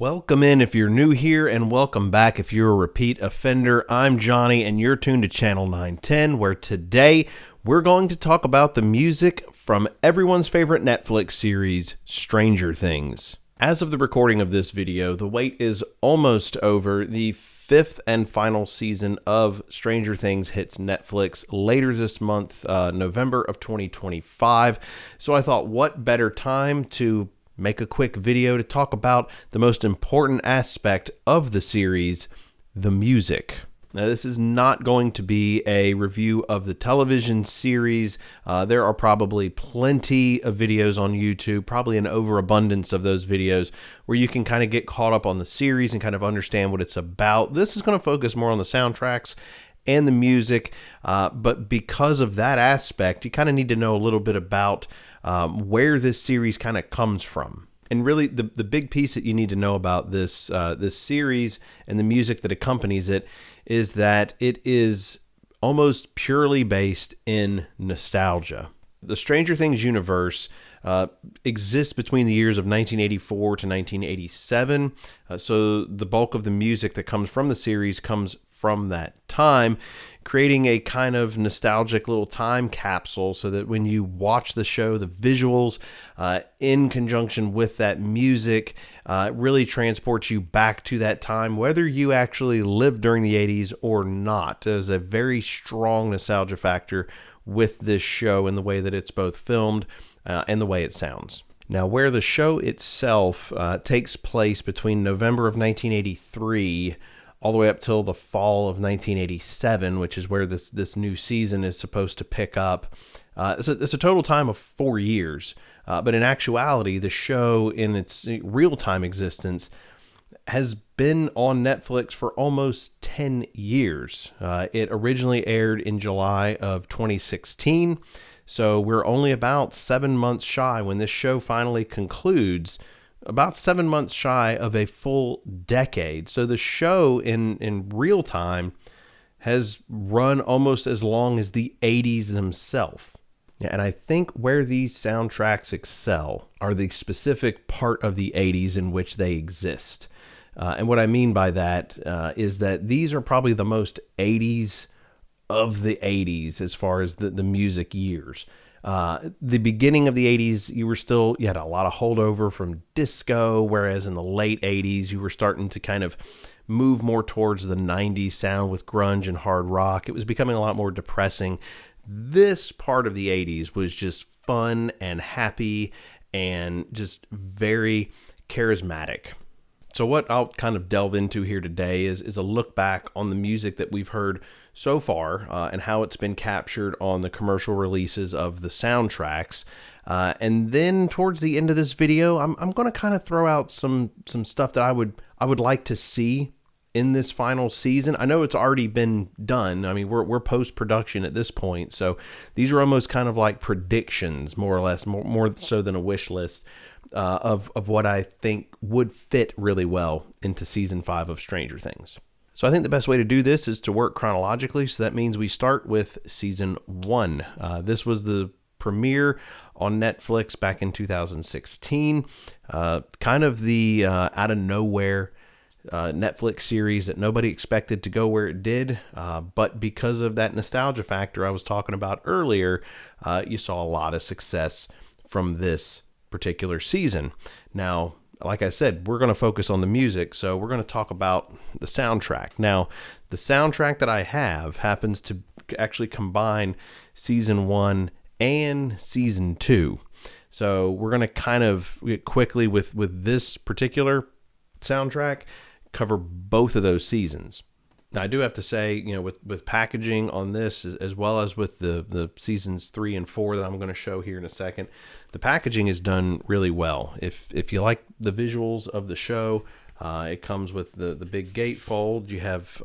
Welcome in if you're new here, and welcome back if you're a repeat offender. I'm Johnny, and you're tuned to Channel 910, where today we're going to talk about the music from everyone's favorite Netflix series, Stranger Things. As of the recording of this video, the wait is almost over. The fifth and final season of Stranger Things hits Netflix later this month, November of 2025. So I thought, what better time to make a quick video to talk about the most important aspect of the series, the music. Now, this is not going to be a review of the television series. There are probably plenty of videos on YouTube, probably an overabundance of those videos where you can kind of get caught up on the series and kind of understand what it's about. This is going to focus more on the soundtracks and the music, but because of that aspect, you kind of need to know a little bit about where this series kind of comes from. And really, the big piece that you need to know about this series and the music that accompanies it is that it is almost purely based in nostalgia. The Stranger Things universe exists between the years of 1984 to 1987. So the bulk of the music that comes from the series comes from that time, creating a kind of nostalgic little time capsule so that when you watch the show, the visuals in conjunction with that music really transports you back to that time, whether you actually lived during the 80s or not. There's a very strong nostalgia factor with this show in the way that it's both filmed and the way it sounds. Now, where the show itself takes place between November of 1983 all the way up till the fall of 1987, which is where this new season is supposed to pick up. It's a total time of 4 years. But in actuality, the show in its real-time existence has been on Netflix for almost 10 years. It originally aired in July of 2016. So we're only about 7 months shy when this show finally concludes, about 7 months shy of a full decade. So the show in real time has run almost as long as the 80s themselves. And I think where these soundtracks excel are the specific part of the 80s in which they exist. And what I mean by that is that these are probably the most 80s of the 80s as far as the music years. The beginning of the 80s, you had a lot of holdover from disco, whereas in the late 80s, you were starting to kind of move more towards the 90s sound with grunge and hard rock. It was becoming a lot more depressing. This part of the 80s was just fun and happy and just very charismatic. So what I'll kind of delve into here today is a look back on the music that we've heard so far and how it's been captured on the commercial releases of the soundtracks. And then towards the end of this video, I'm going to kind of throw out some stuff that I would like to see in this final season. I know it's already been done. I mean, we're post-production at this point, so these are almost kind of like predictions, more or less, more so than a wish list of what I think would fit really well into season 5 of Stranger Things. So I think the best way to do this is to work chronologically. So that means we start with season 1. This was the premiere on Netflix back in 2016. Kind of the out of nowhere Netflix series that nobody expected to go where it did. But because of that nostalgia factor I was talking about earlier, you saw a lot of success from this particular season. Now, like I said, we're going to focus on the music, so we're going to talk about the soundtrack. Now, the soundtrack that I have happens to actually combine season 1 and season 2. So we're going to kind of quickly with this particular soundtrack cover both of those seasons. Now, I do have to say, with packaging on this, as well as with the seasons 3 and 4 that I'm going to show here in a second, the packaging is done really well. If you like the visuals of the show, it comes with the big gatefold. You have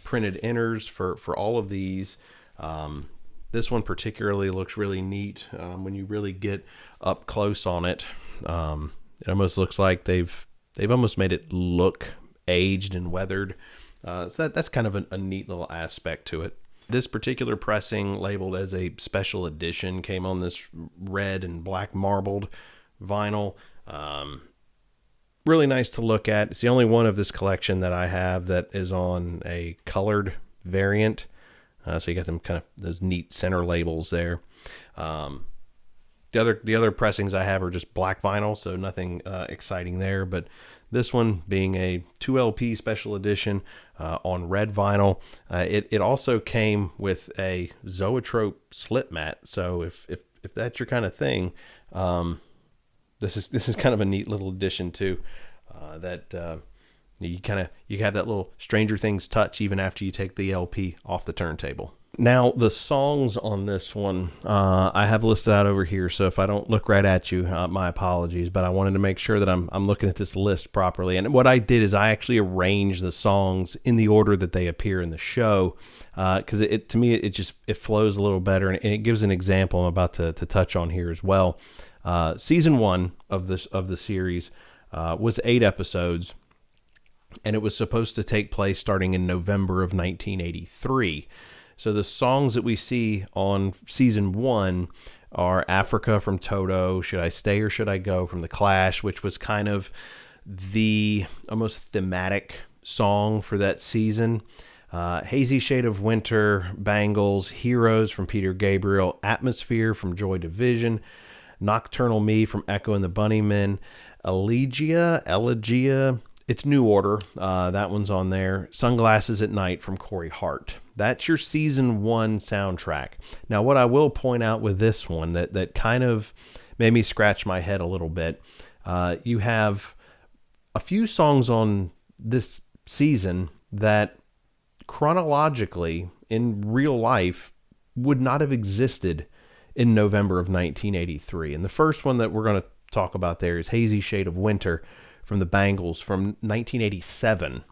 printed inners for all of these. This one particularly looks really neat when you really get up close on it. It almost looks like they've almost made it look aged and weathered. So that's kind of a neat little aspect to it. This particular pressing, labeled as a special edition, came on this red and black marbled vinyl. really nice to look at. It's the only one of this collection that I have that is on a colored variant. So you got them kind of those neat center labels there. The other pressings I have are just black vinyl, so nothing exciting there. But this one being a 2LP special edition on red vinyl, it also came with a zoetrope slip mat. So if that's your kind of thing, this is kind of a neat little addition too. You have that little Stranger Things touch even after you take the LP off the turntable. Now, the songs on this one, I have listed out over here, so if I don't look right at you, my apologies, but I wanted to make sure that I'm looking at this list properly. And what I did is I actually arranged the songs in the order that they appear in the show, because to me, it flows a little better, and it gives an example I'm about to touch on here as well. Season 1 of the series was 8 episodes, and it was supposed to take place starting in November of 1983. So the songs that we see on season 1 are Africa from Toto, Should I Stay or Should I Go from The Clash, which was kind of the almost thematic song for that season. Hazy Shade of Winter, Bangles, Heroes from Peter Gabriel, Atmosphere from Joy Division, Nocturnal Me from Echo and the Bunnymen, Elegia, It's New Order, that one's on there. Sunglasses at Night from Corey Hart. That's your season 1 soundtrack. Now, what I will point out with this one that kind of made me scratch my head a little bit, you have a few songs on this season that chronologically in real life would not have existed in November of 1983. And the first one that we're going to talk about there is Hazy Shade of Winter from the Bangles from 1987.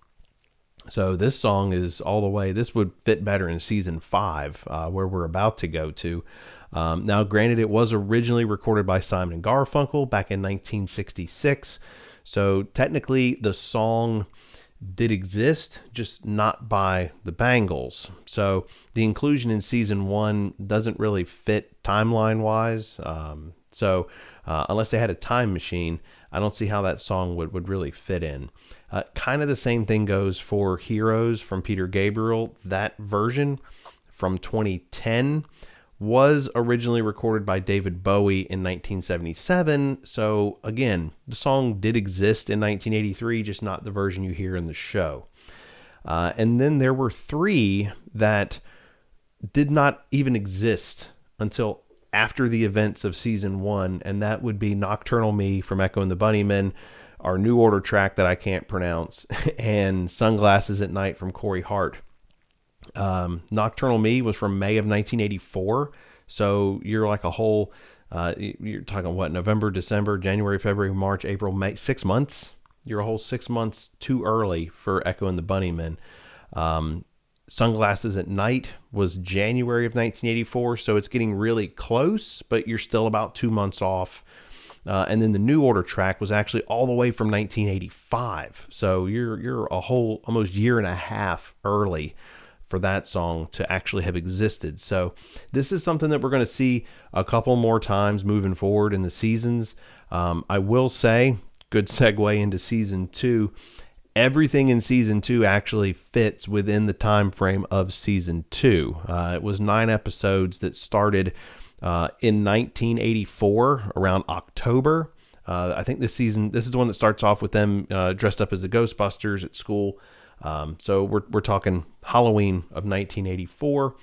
So this song is all the way, this would fit better in season 5, where we're about to go to. Now, granted, it was originally recorded by Simon and Garfunkel back in 1966. So technically the song did exist, just not by the Bangles. So the inclusion in season 1 doesn't really fit timeline wise. Unless they had a time machine, I don't see how that song would really fit in. Kind of the same thing goes for Heroes from Peter Gabriel. That version from 2010 was originally recorded by David Bowie in 1977. So again, the song did exist in 1983, just not the version you hear in the show. And then there were 3 that did not even exist until after the events of season 1, and that would be Nocturnal Me from Echo and the Bunnymen, our New Order track that I can't pronounce, and Sunglasses at Night from Corey Hart. Nocturnal Me was from May of 1984, so you're like a whole, you're talking what, November, December, January, February, March, April, May, 6 months? You're a whole 6 months too early for Echo and the Bunnymen. Sunglasses at Night was January of 1984, so it's getting really close, but you're still about 2 months off. And then the New Order track was actually all the way from 1985, so you're a whole almost year and a half early for that song to actually have existed. So this is something that we're going to see a couple more times moving forward in the seasons. I will say, good segue into season 2. Everything in season 2 actually fits within the time frame of season 2. It was 9 episodes that started in 1984 around October. I think this is the one that starts off with them dressed up as the Ghostbusters at school. So we're talking Halloween of 1984.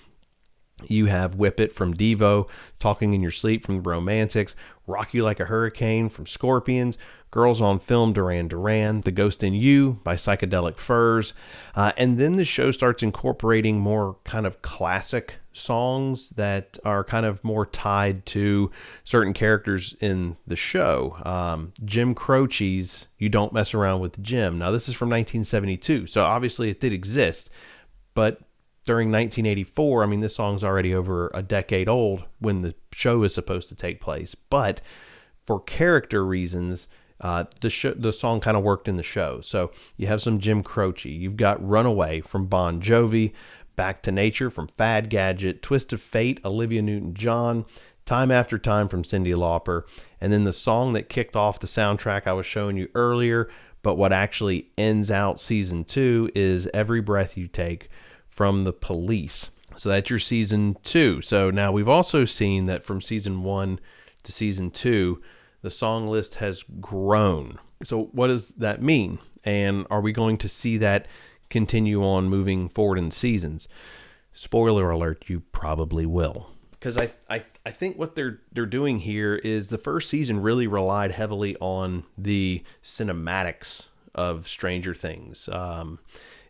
You have Whip It from Devo, Talking in Your Sleep from the Romantics, Rock You Like a Hurricane from Scorpions, Girls on Film, Duran Duran, The Ghost in You by Psychedelic Furs. And then the show starts incorporating more kind of classic songs that are kind of more tied to certain characters in the show. Jim Croce's You Don't Mess Around with Jim. Now, this is from 1972, so obviously it did exist, but during 1984, I mean, this song's already over a decade old when the show is supposed to take place. But for character reasons, the song kind of worked in the show. So you have some Jim Croce. You've got Runaway from Bon Jovi, Back to Nature from Fad Gadget, Twist of Fate, Olivia Newton-John, Time After Time from Cyndi Lauper, and then the song that kicked off the soundtrack I was showing you earlier, but what actually ends out season 2 is Every Breath You Take from The Police. So that's your season 2. So now we've also seen that from season 1 to season 2, the song list has grown. So what does that mean? And are we going to see that continue on moving forward in seasons? Spoiler alert, you probably will. Because I think what they're doing here is the first season really relied heavily on the cinematics of Stranger Things.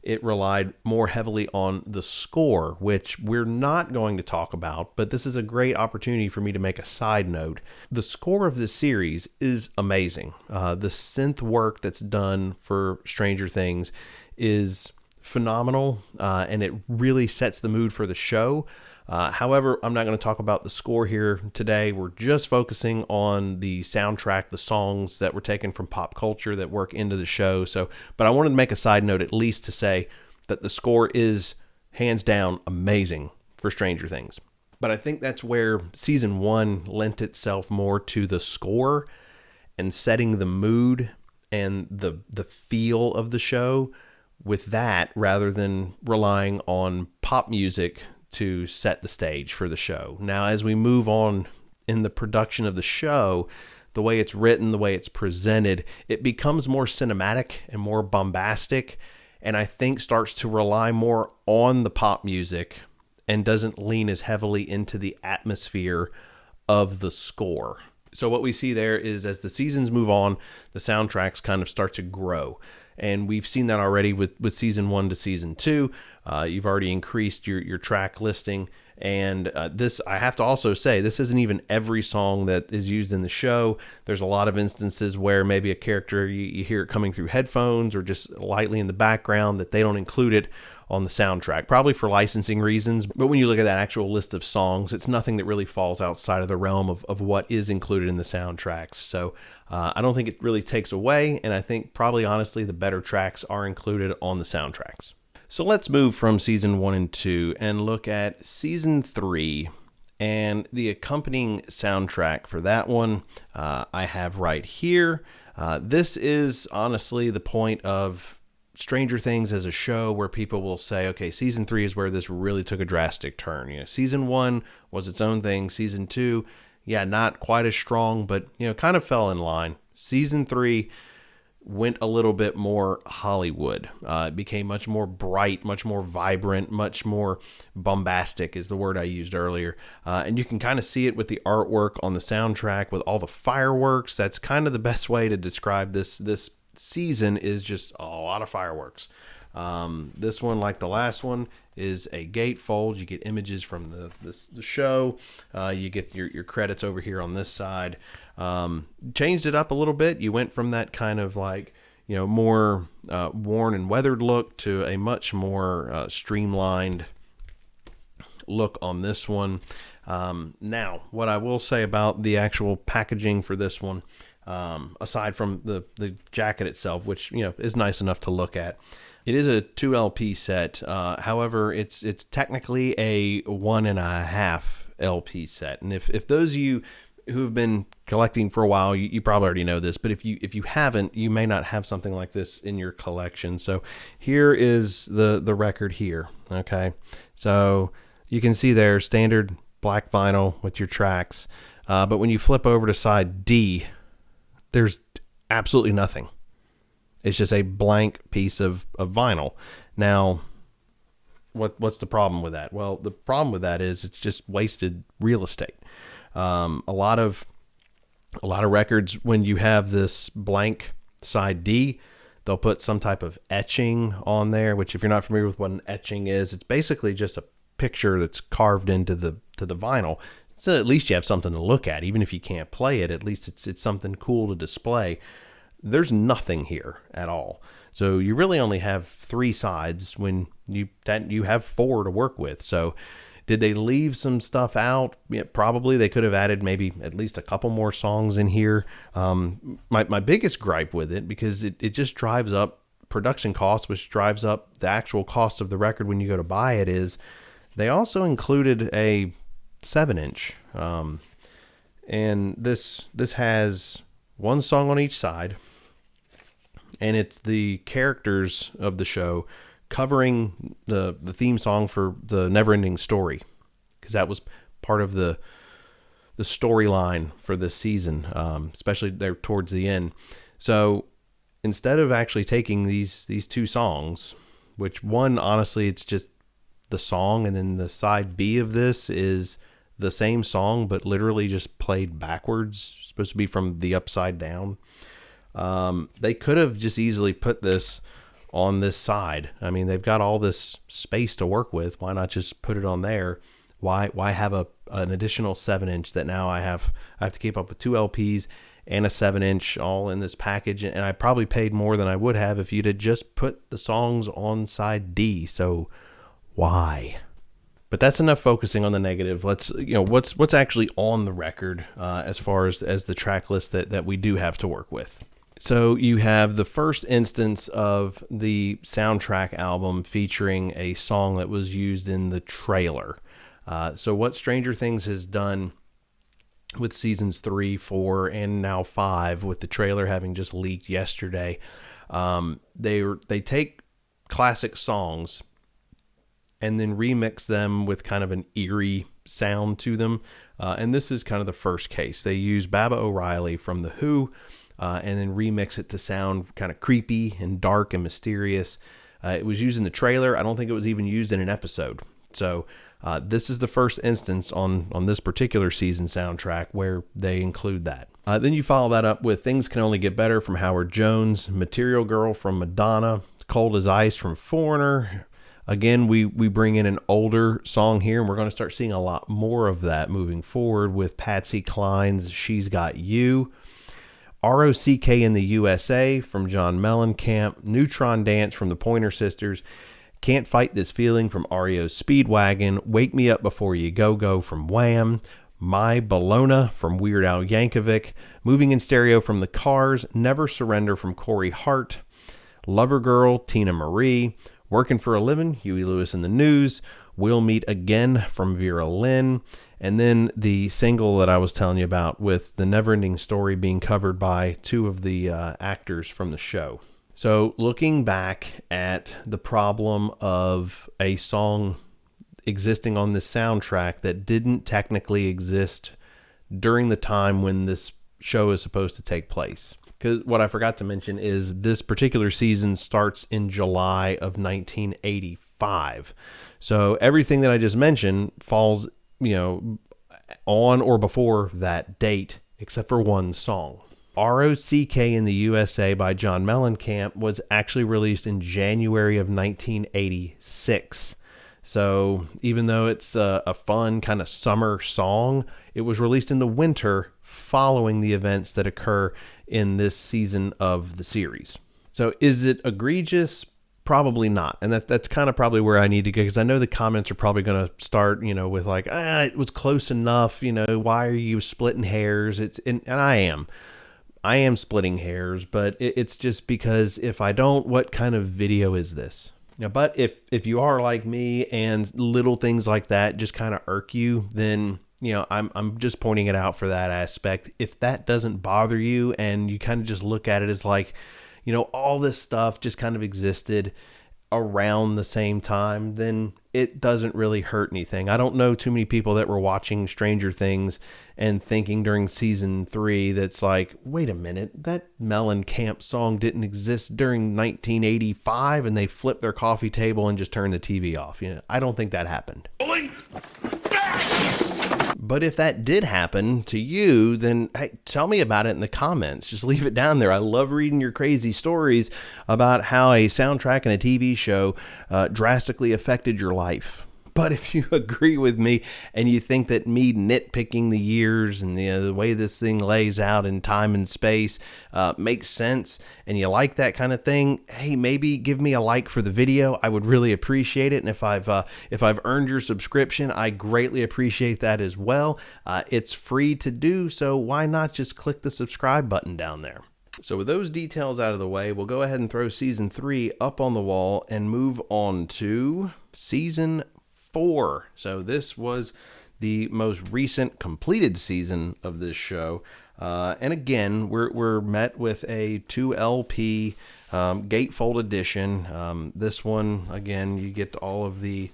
It relied more heavily on the score, which we're not going to talk about, but this is a great opportunity for me to make a side note. The score of this series is amazing. The synth work that's done for Stranger Things is phenomenal, and it really sets the mood for the show. However, I'm not going to talk about the score here today. We're just focusing on the soundtrack, the songs that were taken from pop culture that work into the show. But I wanted to make a side note at least to say that the score is hands down amazing for Stranger Things. But I think that's where season 1 lent itself more to the score and setting the mood and the feel of the show with that, rather than relying on pop music to set the stage for the show. Now, as we move on in the production of the show, the way it's written, the way it's presented, it becomes more cinematic and more bombastic, and I think starts to rely more on the pop music and doesn't lean as heavily into the atmosphere of the score. So what we see there is, as the seasons move on, the soundtracks kind of start to grow. And we've seen that already with season 1 to season 2. You've already increased your track listing. And this, I have to also say, this isn't even every song that is used in the show. There's a lot of instances where maybe a character, you hear it coming through headphones or just lightly in the background, that they don't include it on the soundtrack, probably for licensing reasons. But when you look at that actual list of songs, it's nothing that really falls outside of the realm of what is included in the soundtracks. So I don't think it really takes away, and I think probably honestly the better tracks are included on the soundtracks. So let's move from season 1 and 2 and look at season 3 and the accompanying soundtrack for that one. I have right here. This is honestly the point of Stranger Things as a show where people will say, okay, season 3 is where this really took a drastic turn. You know, season 1 was its own thing. Season 2, yeah, not quite as strong, but kind of fell in line. Season 3 went a little bit more Hollywood. It became much more bright, much more vibrant, much more bombastic is the word I used earlier. And you can kind of see it with the artwork on the soundtrack with all the fireworks. That's kind of the best way to describe this season, is just a lot of fireworks. This one, like the last one, is a gatefold. You get images from the show. You get your credits over here on this side. Changed it up a little bit. You went from that kind of like more worn and weathered look to a much more streamlined look on this one. Now, what I will say about the actual packaging for this one, aside from the jacket itself, which is nice enough to look at, it is a 2 LP set. However, it's technically a 1.5 LP set. And if those of you who have been collecting for a while, you probably already know this, but if you haven't, you may not have something like this in your collection. So here is the record here. Okay, so you can see there, standard black vinyl with your tracks. But when you flip over to side D, there's absolutely nothing. It's just a blank piece of vinyl. Now, what's the problem with that? Well, the problem with that is it's just wasted real estate. A lot of records, when you have this blank side D, they'll put some type of etching on there, which, if you're not familiar with what an etching is, it's basically just a picture that's carved into the vinyl. So at least you have something to look at. Even if you can't play it, at least it's something cool to display. There's nothing here at all. So you really only have 3 sides when you have 4 to work with. So did they leave some stuff out? Yeah, probably. They could have added maybe at least a couple more songs in here. My biggest gripe with it, because it just drives up production costs, which drives up the actual cost of the record when you go to buy it, is they also included a 7-inch. And this has one song on each side, and it's the characters of the show covering the theme song for the Neverending Story, because that was part of the storyline for this season, especially there towards the end. So instead of actually taking these two songs, which one, honestly, it's just the song, and then the side B of this is the same song, but literally just played backwards, supposed to be from the upside down. They could have just easily put this on this side. I mean, they've got all this space to work with. Why not just put it on there? Why have an additional 7-inch that now I have to keep up with 2 LPs and a 7-inch all in this package? And I probably paid more than I would have if you'd have just put the songs on side D. So why? But that's enough focusing on the negative. Let's, what's actually on the record as far as the track list that we do have to work with. So you have the first instance of the soundtrack album featuring a song that was used in the trailer. So what Stranger Things has done with seasons 3, 4, and now 5, with the trailer having just leaked yesterday, they take classic songs and then remix them with kind of an eerie sound to them. And this is kind of the first case. They use Baba O'Riley from The Who, and then remix it to sound kind of creepy and dark and mysterious. It was used in the trailer. I don't think it was even used in an episode. So this is the first instance on this particular season soundtrack where they include that. Then you follow that up with Things Can Only Get Better from Howard Jones, Material Girl from Madonna, Cold as Ice from Foreigner. Again, we bring in an older song here, and we're going to start seeing a lot more of that moving forward with Patsy Cline's She's Got You. ROCK in the USA from John Mellencamp, Neutron Dance from the Pointer Sisters, Can't Fight This Feeling from REO's Speedwagon, Wake Me Up Before You Go from Wham, My Bologna from Weird Al Yankovic, Moving in Stereo from The Cars, Never Surrender from Corey Hart, Lover Girl, Tina Marie, Working for a Living, Huey Lewis and the News, We'll Meet Again from Vera Lynn, and then the single that I was telling you about with the Neverending Story being covered by 2 of the actors from the show. So looking back at the problem of a song existing on this soundtrack that didn't technically exist during the time when this show is supposed to take place. Because what I forgot to mention is this particular season starts in July of 1985. So everything that I just mentioned falls, on or before that date, except for one song. ROCK in the USA by John Mellencamp was actually released in January of 1986. So even though it's a fun kind of summer song, it was released in the winter following the events that occur in this season of the series. So is it egregious? Probably not. And that's kind of probably where I need to go, because I know the comments are probably going to start, with like, it was close enough, why are you splitting hairs? And I am splitting hairs, but it's just because if I don't, what kind of video is this? But if you are like me and little things like that just kind of irk you, then I'm just pointing it out for that aspect. If that doesn't bother you and you kind of just look at it as like, all this stuff just kind of existed around the same time, then it doesn't really hurt anything. I don't know too many people that were watching Stranger Things and thinking during season 3 that's like, wait a minute, that Mellencamp song didn't exist during 1985, and they flipped their coffee table and just turned the TV off. I don't think that happened. But if that did happen to you, then hey, tell me about it in the comments. Just leave it down there. I love reading your crazy stories about how a soundtrack and a TV show drastically affected your life. But if you agree with me and you think that me nitpicking the years and the way this thing lays out in time and space makes sense, and you like that kind of thing, hey, maybe give me a like for the video. I would really appreciate it. And if I've earned your subscription, I greatly appreciate that as well. It's free to do, so why not just click the subscribe button down there? So with those details out of the way, we'll go ahead and throw season 3 up on the wall and move on to season 4. So this was the most recent completed season of this show. And again, we're met with a 2 LP gatefold edition. This one, again, you get all of the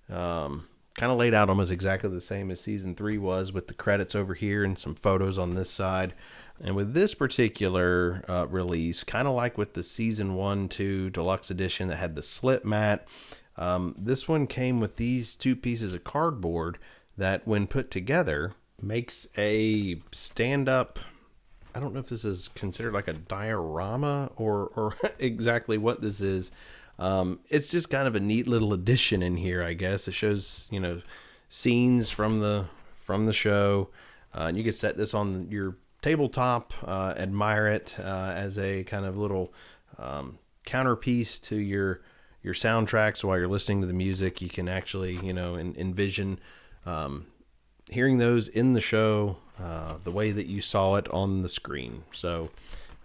kind of laid out almost exactly the same as season 3 was, with the credits over here and some photos on this side. And with this particular release, kind of like with the season 1-2 deluxe edition that had the slip mat, this one came with these 2 pieces of cardboard that, when put together, makes a stand-up, I don't know if this is considered like a diorama or exactly what this is. It's just kind of a neat little addition in here, I guess. It shows, scenes from the show, and you can set this on your tabletop, admire it as a kind of little counterpiece to your soundtrack. So while you're listening to the music, you can actually, envision hearing those in the show the way that you saw it on the screen. So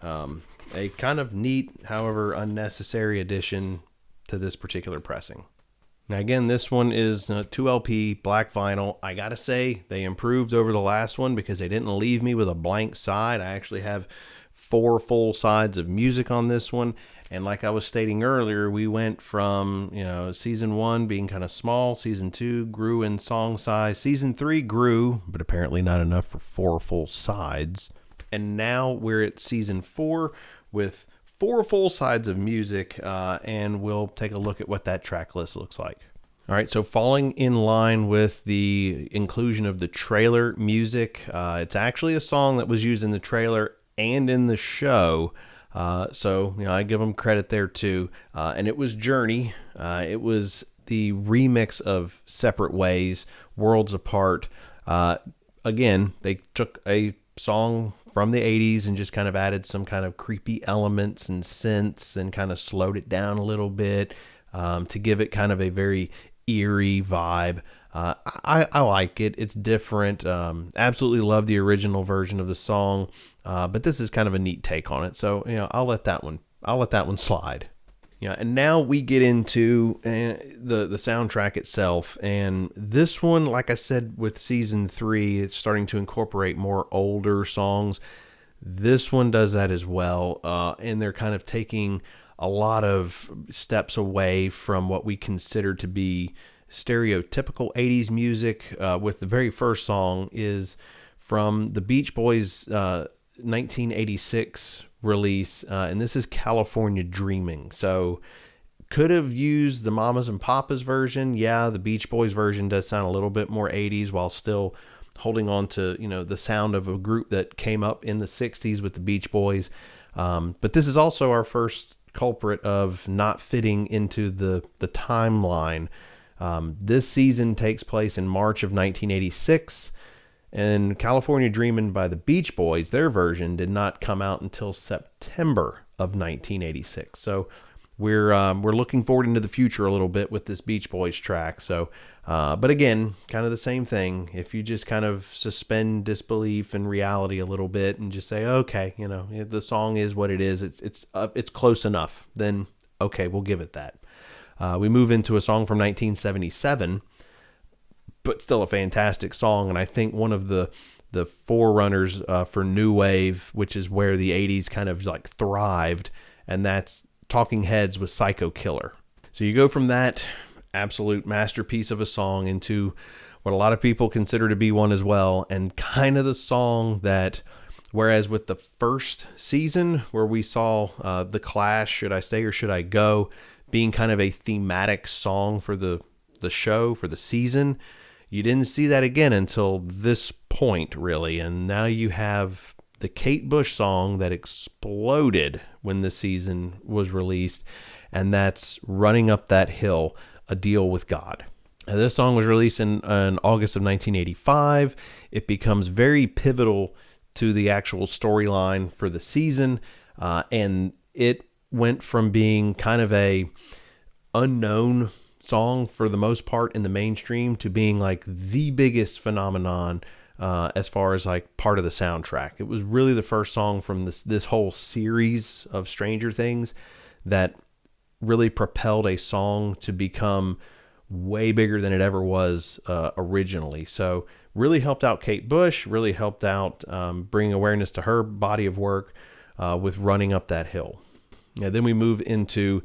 a kind of neat, however unnecessary addition to this particular pressing. Now again, this one is 2 LP black vinyl. I gotta say, they improved over the last one because they didn't leave me with a blank side. I actually have 4 full sides of music on this one. And like I was stating earlier, we went from, season 1 being kind of small, season 2 grew in song size, season 3 grew, but apparently not enough for 4 full sides. And now we're at season 4 with 4 full sides of music, and we'll take a look at what that track list looks like. All right, so falling in line with the inclusion of the trailer music, it's actually a song that was used in the trailer and in the show. So I give them credit there too. And it was Journey. It was the remix of Separate Ways, Worlds Apart. Again, they took a song from the 80s and just kind of added some kind of creepy elements and synths and kind of slowed it down a little bit to give it kind of a very eerie vibe. I like it. It's different. Absolutely love the original version of the song, but this is kind of a neat take on it. So I'll let that one slide. And now we get into the soundtrack itself, and this one, like I said with season 3, it's starting to incorporate more older songs. This one does that as well, and they're kind of taking a lot of steps away from what we consider to be stereotypical 80s music. With the very first song is from the Beach Boys' 1986 release, and this is California Dreaming. So could have used the Mamas and Papas version. Yeah, the Beach Boys version does sound a little bit more 80s while still holding on to the sound of a group that came up in the 60s with the Beach Boys. But this is also our first culprit of not fitting into the timeline. This season takes place in March of 1986, and California Dreamin' by the Beach Boys, their version, did not come out until September of 1986. So we're looking forward into the future a little bit with this Beach Boys track. So, but again, kind of the same thing. If you just kind of suspend disbelief and reality a little bit and just say, okay, the song is what it is. It's close enough. Then okay, we'll give it that. We move into a song from 1977, but still a fantastic song. And I think one of the forerunners for new wave, which is where the 80s kind of like thrived, and that's Talking Heads with Psycho Killer. So you go from that absolute masterpiece of a song into what a lot of people consider to be one as well, and kind of the song that, whereas with the first season where we saw The Clash, Should I Stay or Should I Go, being kind of a thematic song for the show, for the season, you didn't see that again until this point, really. And now you have the Kate Bush song that exploded when the season was released, and that's Running Up That Hill, A Deal with God. And this song was released in August of 1985. It becomes very pivotal to the actual storyline for the season, and it went from being kind of a unknown song for the most part in the mainstream to being like the biggest phenomenon as far as like part of the soundtrack. It was really the first song from this whole series of Stranger Things that really propelled a song to become way bigger than it ever was originally. So really helped out Kate Bush, really helped out bring awareness to her body of work with Running Up That Hill. Yeah, then we move into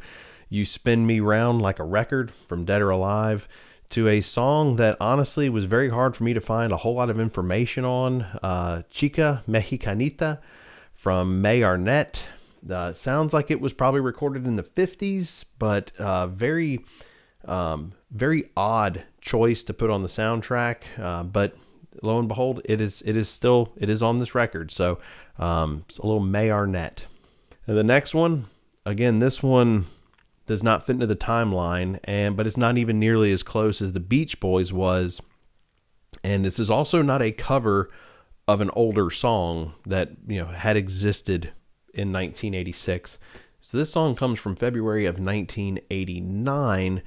You Spin Me Round Like a Record from Dead or Alive, to a song that honestly was very hard for me to find a whole lot of information on. Chica Mexicanita from May Arnett. Sounds like it was probably recorded in the 50s, but very odd choice to put on the soundtrack. But lo and behold, it is on this record. So it's a little May Arnett. And the next one, again, this one does not fit into the timeline, but it's not even nearly as close as the Beach Boys was. And this is also not a cover of an older song that had existed in 1986. So this song comes from February of 1989.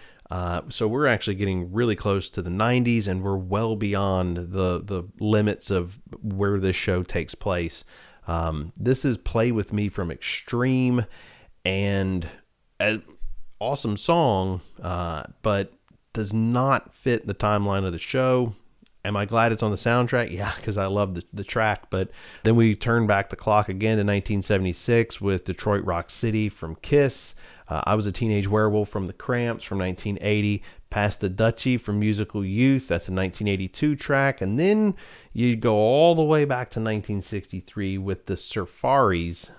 So we're actually getting really close to the 90s, and we're well beyond the limits of where this show takes place. This is Play With Me from Extreme, and awesome song, but does not fit the timeline of the show. Am I glad it's on the soundtrack? Yeah, because I love the track. But then we turn back the clock again to 1976 with Detroit Rock City from Kiss. I Was a Teenage Werewolf from The Cramps from 1980. Pass the Dutchie from Musical Youth. That's a 1982 track. And then you go all the way back to 1963 with the Surfaris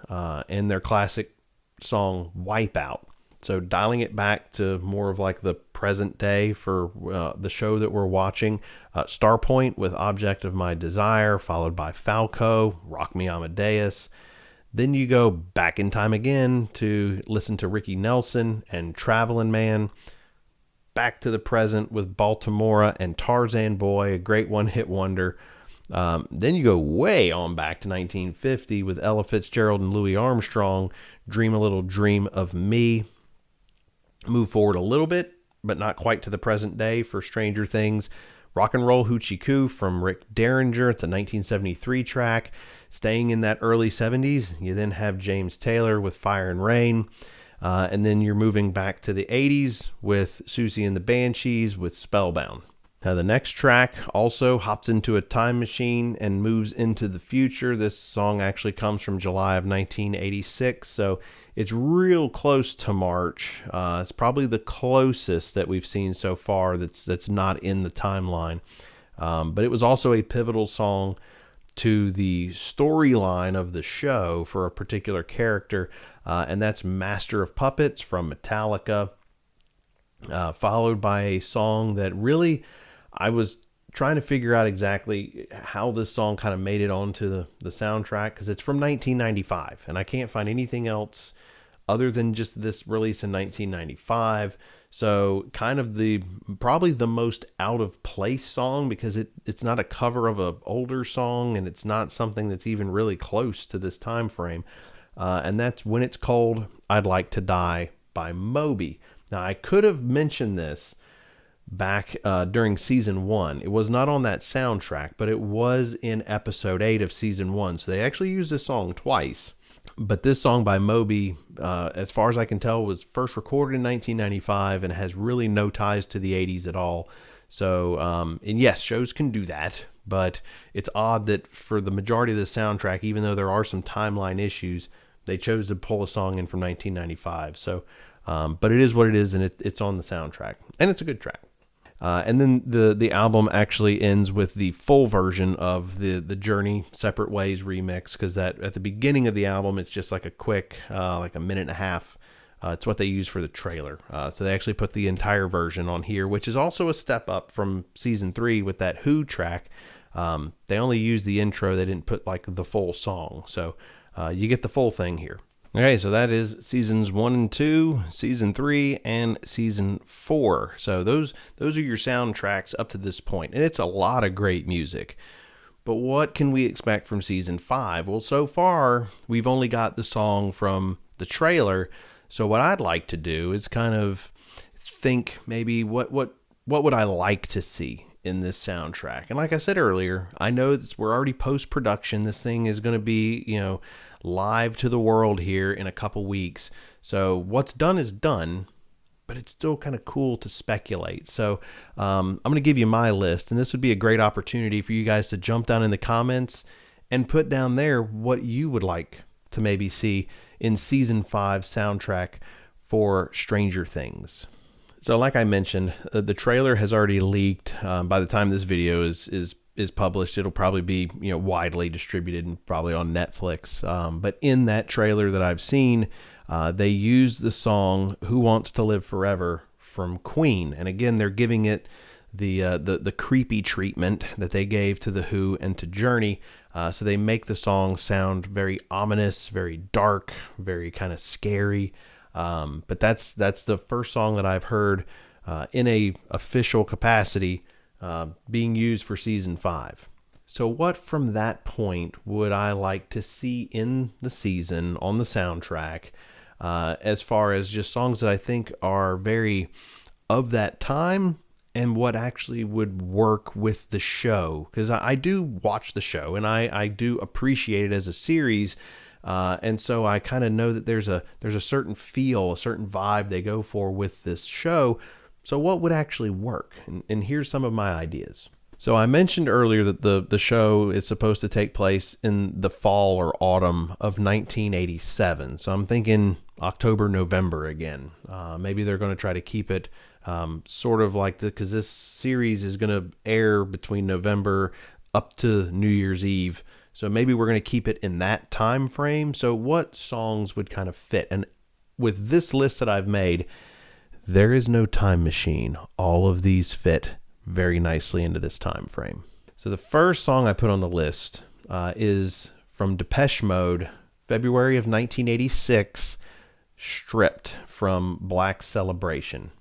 and their classic song Wipeout. So dialing it back to more of like the present day for the show that we're watching. Starpoint with Object of My Desire, followed by Falco, Rock Me Amadeus. Then you go back in time again to listen to Ricky Nelson and Travelin' Man. Back to the present with Baltimora and Tarzan Boy, a great one-hit wonder. Then you go way on back to 1950 with Ella Fitzgerald and Louis Armstrong, Dream a Little Dream of Me. Move forward a little bit, but not quite to the present day for Stranger Things. Rock and Roll Hoochie Coo from Rick Derringer. It's a 1973 track. Staying in that early 70s, you then have James Taylor with Fire and Rain. And then you're moving back to the 80s with Susie and the Banshees with Spellbound. Now the next track also hops into a time machine and moves into the future. This song actually comes from July of 1986, so it's real close to March. It's probably the closest that we've seen so far that's not in the timeline. But it was also a pivotal song to the storyline of the show for a particular character, and that's Master of Puppets from Metallica, followed by a song that really... I was trying to figure out exactly how this song kind of made it onto the soundtrack, because it's from 1995, and I can't find anything else other than just this release in 1995. So kind of probably the most out of place song, because it's not a cover of an older song, and it's not something that's even really close to this time frame. And that's When It's Cold, I'd Like to Die by Moby. Now I could have mentioned this back during season 1. It was not on that soundtrack, but it was in episode 8 of season 1. So they actually used this song twice. But this song by Moby, as far as I can tell, was first recorded in 1995 and has really no ties to the 80s at all. So, and yes, shows can do that, but it's odd that for the majority of the soundtrack, even though there are some timeline issues, they chose to pull a song in from 1995. So, but it is what it is, and it's on the soundtrack, and it's a good track. And then the album actually ends with the full version of the Journey Separate Ways remix, because that at the beginning of the album, it's just like a quick, like a minute and a half. It's what they use for the trailer. So they actually put the entire version on here, which is also a step up from season 3 with that Who track. They only used the intro. They didn't put like the full song. So you get the full thing here. Okay, so that is seasons 1 and 2, season 3, and season 4. So those are your soundtracks up to this point, and it's a lot of great music. But what can we expect from season 5? Well, so far we've only got the song from the trailer. So what I'd like to do is kind of think maybe what would I like to see in this soundtrack. And like I said earlier, I know we're already post-production. This thing is going to be, live to the world here in a couple weeks. So what's done is done, but but it's still kind of cool to speculate. So I'm going to give you my list, and this would be a great opportunity for you guys to jump down in the comments and put down there what you would like to maybe see in season 5 soundtrack for Stranger Things. So like I mentioned, the trailer has already leaked. By the time this video is published, it'll probably be widely distributed and probably on Netflix. But in that trailer that I've seen, they use the song "Who Wants to Live Forever" from Queen, and again they're giving it the creepy treatment that they gave to The Who and to Journey. So they make the song sound very ominous, very dark, very kind of scary. But that's the first song that I've heard in a official capacity being used for season 5. So what from that point would I like to see in the season on the soundtrack, as far as just songs that I think are very of that time and what actually would work with the show? Because I do watch the show and I do appreciate it as a series. And so I kind of know that there's a certain feel, a certain vibe they go for with this show. So what would actually work? And here's some of my ideas. So I mentioned earlier that the show is supposed to take place in the fall or autumn of 1987. So I'm thinking October, November again. Maybe they're going to try to keep it sort of like because this series is going to air between November up to New Year's Eve. So maybe we're going to keep it in that time frame. So what songs would kind of fit? And with this list that I've made, there is no time machine. All of these fit very nicely into this time frame. So the first song I put on the list is from Depeche Mode, February of 1986, Stripped from Black Celebration.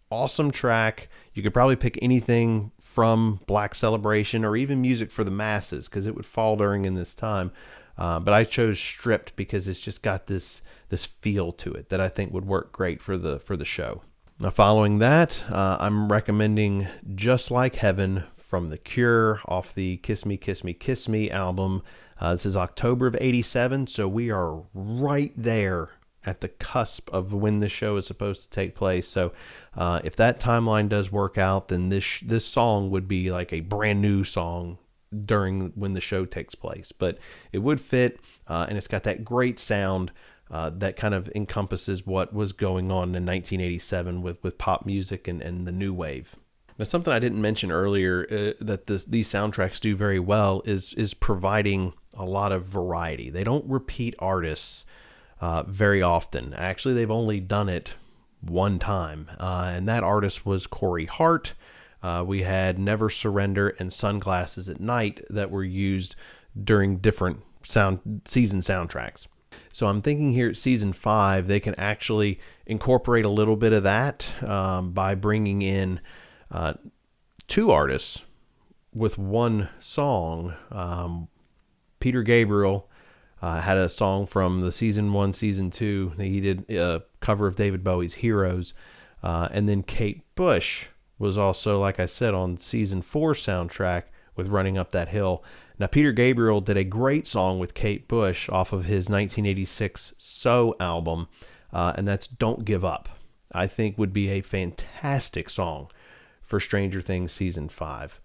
Awesome track. You could probably pick anything from Black Celebration or even Music for the Masses because it would fall during in this time. But I chose Stripped because it's just got this feel to it that I think would work great for the show. Now, following that, I'm recommending Just Like Heaven from The Cure off the Kiss Me, Kiss Me, Kiss Me album. This is October of 87, so we are right there at the cusp of when the show is supposed to take place. So if that timeline does work out, then this song would be like a brand new song during when the show takes place. But it would fit, and it's got that great sound that kind of encompasses what was going on in 1987 with pop music and the new wave. Now, something I didn't mention earlier that these soundtracks do very well is providing a lot of variety. They don't repeat artists very often. Actually, they've only done it one time, and that artist was Corey Hart. We had Never Surrender and Sunglasses at Night that were used during different season soundtracks. So I'm thinking here at season 5, they can actually incorporate a little bit of that by bringing in 2 artists with one song. Peter Gabriel had a song from the season 1, season 2. He did a cover of David Bowie's Heroes. And then Kate Bush was also, like I said, on season 4 soundtrack with Running Up That Hill. Now, Peter Gabriel did a great song with Kate Bush off of his 1986 So album, and that's Don't Give Up. I think would be a fantastic song for Stranger Things season 5.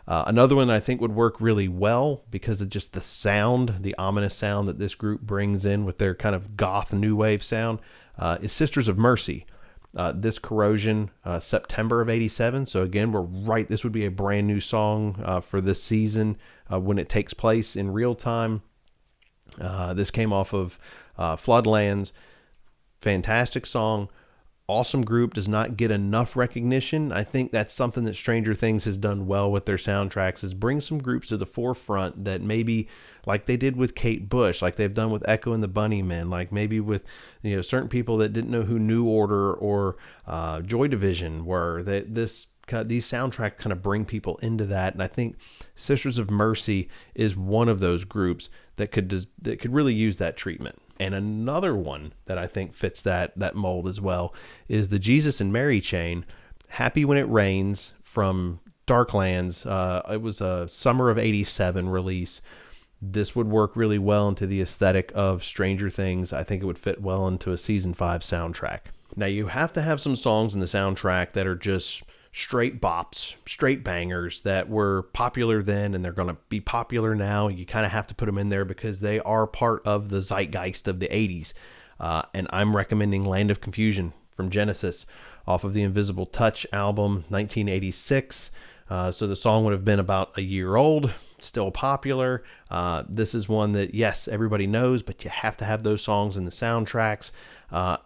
Another one I think would work really well because of just the sound, the ominous sound that this group brings in with their kind of goth new wave sound, is Sisters of Mercy. This Corrosion, September of 87. So again, this would be a brand new song for this season when it takes place in real time. This came off of Floodlands. Fantastic song. Awesome group, does not get enough recognition. I think that's something that Stranger Things has done well with their soundtracks, is bring some groups to the forefront that maybe, like they did with Kate Bush, like they've done with Echo and the Bunnymen, like maybe with certain people that didn't know who New Order or Joy Division were. These soundtracks kind of bring people into that, and I think Sisters of Mercy is one of those groups that could really use that treatment. And another one that I think fits that mold as well is the Jesus and Mary chain, Happy When It Rains from Darklands. It was a summer of 87 release. This would work really well into the aesthetic of Stranger Things. I think it would fit well into a season 5 soundtrack. Now, you have to have some songs in the soundtrack that are just straight bops, straight bangers that were popular then and they're going to be popular now. You kind of have to put them in there because they are part of the zeitgeist of the 80s. And I'm recommending Land of Confusion from Genesis off of the Invisible Touch album, 1986. So the song would have been about a year old, still popular. This is one that, yes, everybody knows, but you have to have those songs in the soundtracks,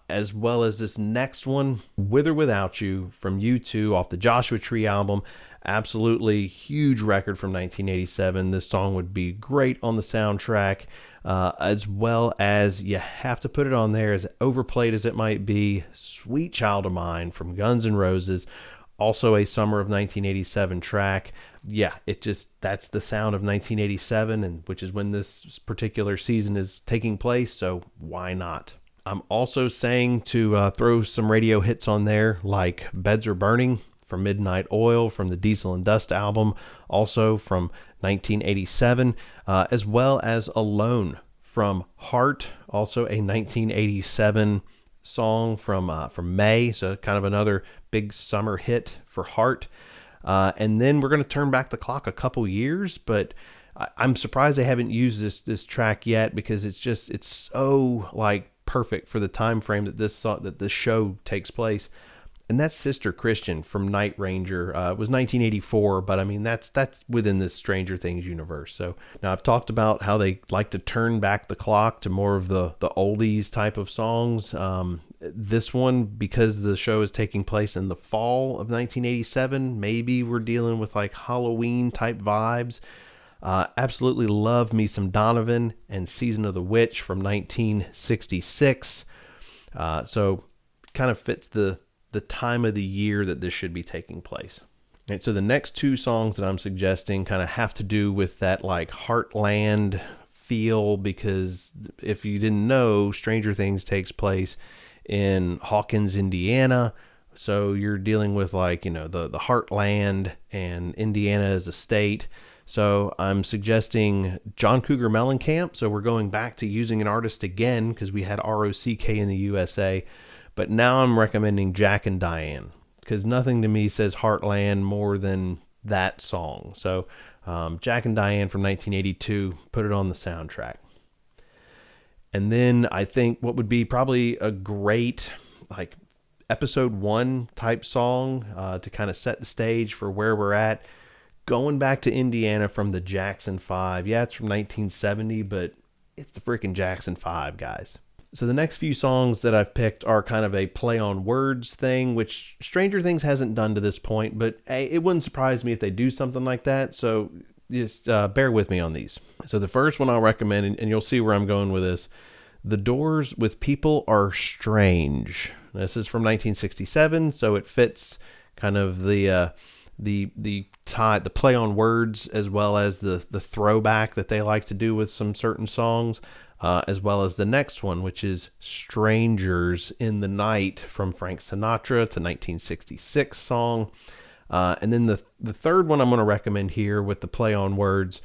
as well as this next one, With or Without You, from U2 off the Joshua Tree album. Absolutely huge record from 1987. This song would be great on the soundtrack, as well as you have to put it on there, as overplayed as it might be, Sweet Child of Mine from Guns N' Roses. Also a summer of 1987 track. Yeah, that's the sound of 1987, and which is when this particular season is taking place, so why not? I'm also saying to throw some radio hits on there, like Beds Are Burning from Midnight Oil from the Diesel and Dust album, also from 1987, as well as Alone from Heart, also a 1987 song from May, so kind of another big summer hit for Heart. And then we're going to turn back the clock a couple years, but I'm surprised they haven't used this track yet, because it's so like perfect for the time frame that this show takes place. And that's Sister Christian from Night Ranger. It was 1984, but I mean, that's within this Stranger Things universe. So now I've talked about how they like to turn back the clock to more of the oldies type of songs. This one, because the show is taking place in the fall of 1987, maybe we're dealing with like Halloween type vibes. Absolutely love me some Donovan and Season of the Witch from 1966. So kind of fits the time of the year that this should be taking place. And so the next two songs that I'm suggesting kind of have to do with that like Heartland feel, because if you didn't know, Stranger Things takes place in Hawkins, Indiana. So you're dealing with like, the Heartland, and Indiana as a state. So I'm suggesting John Cougar Mellencamp. So we're going back to using an artist again, because we had ROCK in the USA. But now I'm recommending Jack and Diane, because nothing to me says Heartland more than that song. So Jack and Diane from 1982, put it on the soundtrack. And then I think what would be probably a great like episode 1 type song to kind of set the stage for where we're at. Going back to Indiana from the Jackson 5. Yeah, it's from 1970, but it's the freaking Jackson 5, guys. So the next few songs that I've picked are kind of a play on words thing, which Stranger Things hasn't done to this point, but hey, it wouldn't surprise me if they do something like that. So just bear with me on these. So the first one I'll recommend, and you'll see where I'm going with this, The Doors with People Are Strange. This is from 1967, so it fits kind of the play on words, as well as the throwback that they like to do with some certain songs. As well as the next one, which is Strangers in the Night from Frank Sinatra. It's a 1966 song. And then the third one I'm going to recommend here with the play on words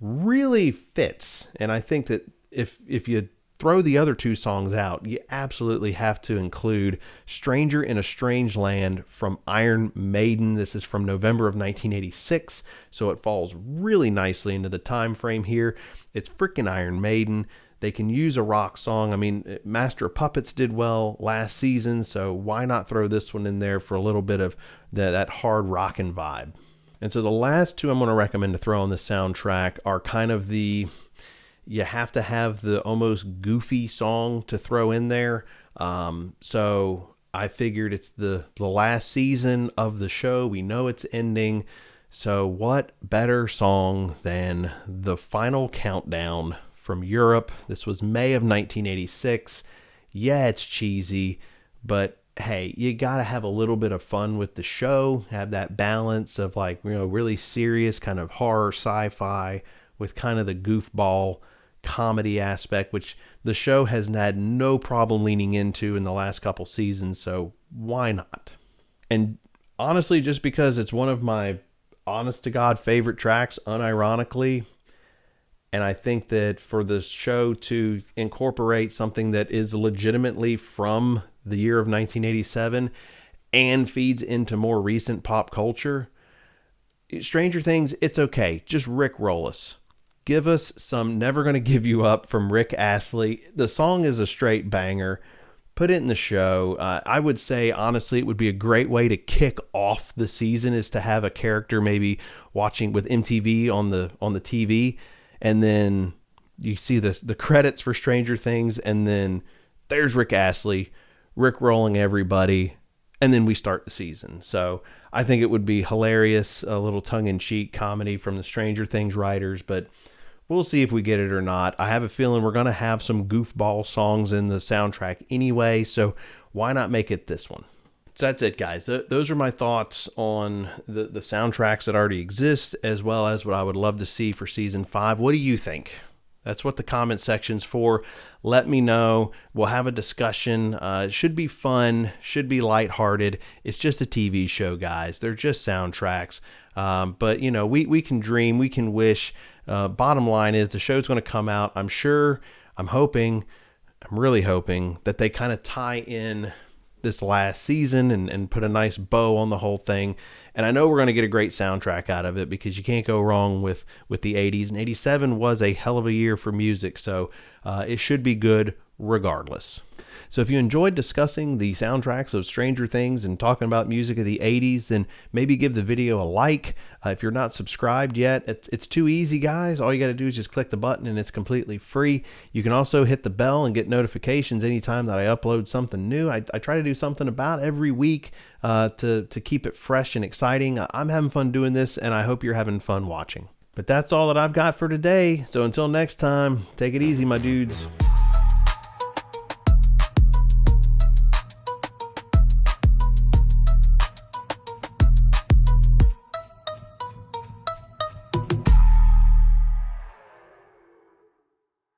really fits. And I think that if you throw the other two songs out, you absolutely have to include Stranger in a Strange Land from Iron Maiden. This is from November of 1986, so it falls really nicely into the time frame here. It's freaking Iron Maiden. They can use a rock song. I mean, Master of Puppets did well last season, so why not throw this one in there for a little bit of that hard rockin' vibe? And so the last two I'm going to recommend to throw on the soundtrack are kind of you have to have the almost goofy song to throw in there. So I figured it's the last season of the show. We know it's ending. So what better song than The Final Countdown from Europe? This was May of 1986. Yeah, it's cheesy, but hey, you gotta have a little bit of fun with the show. Have that balance of like, really serious kind of horror sci-fi with kind of the goofball comedy aspect, which the show has had no problem leaning into in the last couple seasons. So why not? And honestly, just because it's one of my honest to God favorite tracks, unironically, and I think that for the show to incorporate something that is legitimately from the year of 1987 and feeds into more recent pop culture, Stranger Things, it's okay. Just Rickroll us. Give us some Never Gonna Give You Up from Rick Astley. The song is a straight banger. Put it in the show. I would say, honestly, it would be a great way to kick off the season is to have a character maybe watching with MTV on the TV, and then you see the credits for Stranger Things, and then there's Rick Astley, Rickrolling everybody, and then we start the season. So I think it would be hilarious, a little tongue-in-cheek comedy from the Stranger Things writers, but we'll see if we get it or not. I have a feeling we're going to have some goofball songs in the soundtrack anyway, so why not make it this one? So that's it, guys. Those are my thoughts on the soundtracks that already exist, as well as what I would love to see for Season 5. What do you think? That's what the comment section's for. Let me know. We'll have a discussion. It should be fun, should be lighthearted. It's just a TV show, guys. They're just soundtracks. But, you know, we can dream, we can wish. Bottom line is the show's going to come out. I'm really hoping that they kind of tie in this last season and put a nice bow on the whole thing. And I know we're going to get a great soundtrack out of it because you can't go wrong with the 80s. And 87 was a hell of a year for music, so it should be good regardless. So if you enjoyed discussing the soundtracks of Stranger Things and talking about music of the 80s, then maybe give the video a like. If you're not subscribed yet, it's too easy, guys. All you got to do is just click the button and it's completely free. You can also hit the bell and get notifications anytime that I upload something new. I try to do something about every week to keep it fresh and exciting. I'm having fun doing this, and I hope you're having fun watching. But that's all that I've got for today. So until next time, take it easy, my dudes.